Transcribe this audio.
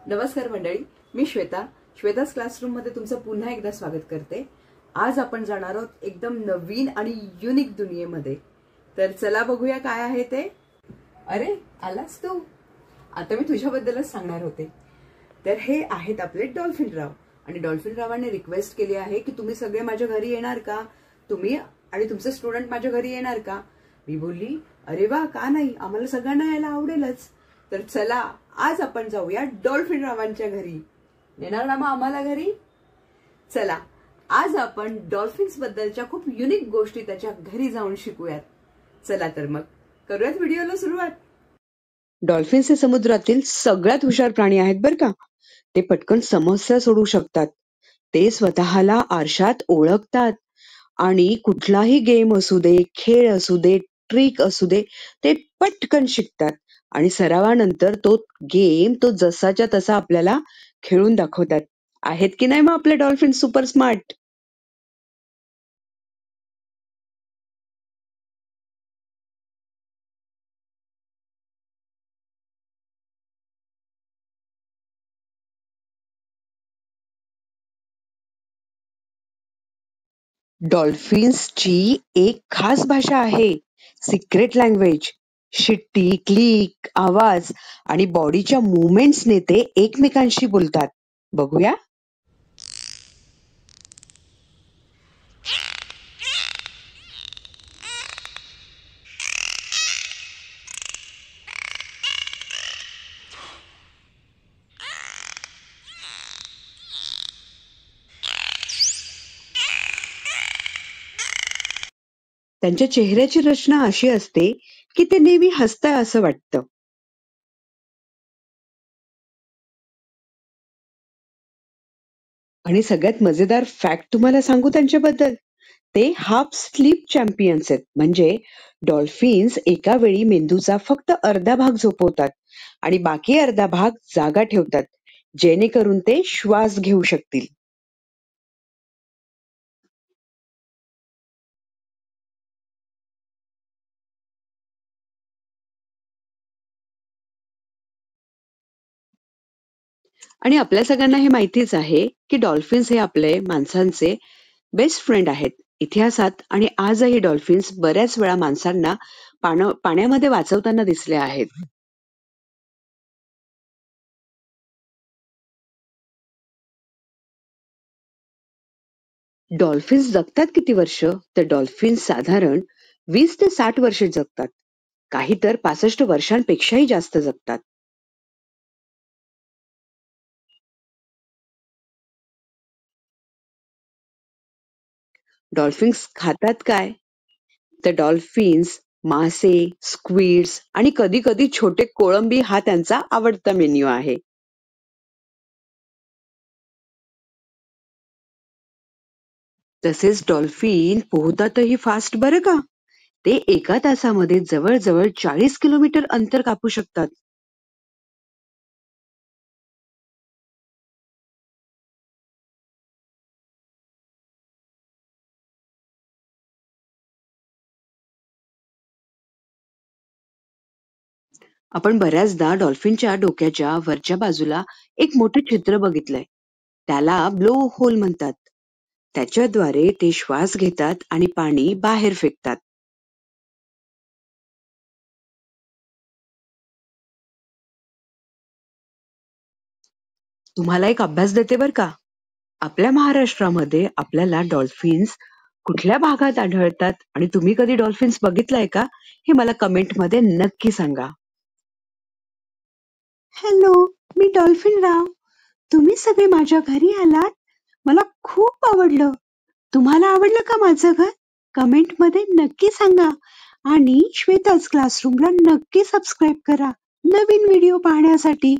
नमस्कार मंडळी, मी श्वेताच क्लासरूम मध्ये तुमचं पुन्हा एकदा स्वागत करते। आज आपण जाणार आहोत एकदम नवीन आणि युनिक दुनियेमध्ये। तर चला बघूया काय आहे ते। अरे आलास तू, आता मी तुझ्याबद्दलच सांगणार होते। तर हे आहेत आपले डॉल्फिन राव, आणि डॉल्फिन रावांनी रिक्वेस्ट केली आहे की तुम्ही सगळे माझ्या घरी येणार का, तुम्ही आणि तुमचे स्टुडंट माझ्या घरी येणार का। मी बोलली अरे वा, का नाही, आम्हाला सगळ्यांना यायला आवडेलच। तर चला आज आपण जाऊया डॉल्फिन रावांच्या घरी। येणार ना मग आम्हाला घरी? चला आज आपण डॉल्फिन्स बद्दलच्या खूप युनिक गोष्टी त्याच्या घरी जाऊन शिकूयात। चला तर मग करूयात व्हिडिओला सुरुवात। डॉल्फिन्स हे समुद्रातील सगळ्यात हुशार प्राणी आहेत बरं का। ते पटकन समस्या सोडवू शकतात, ते स्वतःला आरशात ओळखतात आणि कुठलाही गेम असू दे, खेळ असू दे, ट्रिक असू दे, ते पटकन शिकतात आणि सरावानंतर तो गेम जसाच्या तसा आपल्याला खेळून दाखवतात। आहेत की नाही मग आपले डॉल्फिन सुपर स्मार्ट? डॉल्फिन्सची एक खास भाषा आहे, सिक्रेट लँग्वेज। शिट्टी, क्लिक, आवाज आणि बॉडीच्या मुवमेंट्सने ते एकमेकांशी बोलतात। बघूया। त्यांच्या चेहऱ्याची रचना अशी असते की ते नेहमी हसताय असं वाटतं। आणि सगळ्यात मजेदार फॅक्ट तुम्हाला सांगू त्यांच्याबद्दल, ते हाफ स्लीप चॅम्पियन्स आहेत। म्हणजे डॉल्फिन्स एका वेळी मेंदूचा फक्त अर्धा भाग झोपवतात आणि बाकी अर्धा भाग जागा ठेवतात, जेणेकरून ते श्वास घेऊ शकतील। आणि आपल्या सगळ्यांना हे माहितीच आहे की डॉल्फिन्स हे आपले माणसांचे बेस्ट फ्रेंड आहेत। इतिहासात आणि आजही डॉल्फिन्स बऱ्याच वेळा माणसांना पाण्यामध्ये वाचवताना दिसले आहेत। डॉल्फिन्स जगतात किती वर्ष? तर डॉल्फिन्स साधारण 20 ते 60 वर्षे जगतात, काही तर 65 वर्षांपेक्षाही जास्त जगतात। डॉल्फिन्स खातात काय? तर डॉल्फिन्स मासे, स्क्विड्स आणि कधी कधी छोटे कोळंबी हा त्यांचा आवडता मेन्यू आहे। तसेच डॉल्फिन पोहतातही फास्ट बरं का। ते एका तासामध्ये जवळजवळ 40 किलोमीटर अंतर कापू शकतात। आपण बऱ्याचदा डॉल्फिनच्या डोक्याच्या वरच्या बाजूला एक मोठे छिद्र बघितलंय, त्याला ब्लो होल म्हणतात। त्याच्याद्वारे ते श्वास घेतात आणि पाणी बाहेर फेकतात। तुम्हाला एक अभ्यास देते बर का। आपल्या महाराष्ट्रामध्ये आपल्याला डॉल्फिन्स कुठल्या भागात आढळतात आणि तुम्ही कधी डॉल्फिन्स बघितलाय का, हे मला कमेंट मध्ये नक्की सांगा। हॅलो, मी डॉल्फिन राव, तुम्ही सगळे माझ्या घरी आलात, मला खूप आवडलं। तुम्हाला आवडलं का माझं घर? कमेंट मध्ये नक्की सांगा आणि श्वेताच क्लासरूमला नक्की सबस्क्राईब करा नवीन व्हिडिओ पाहण्यासाठी।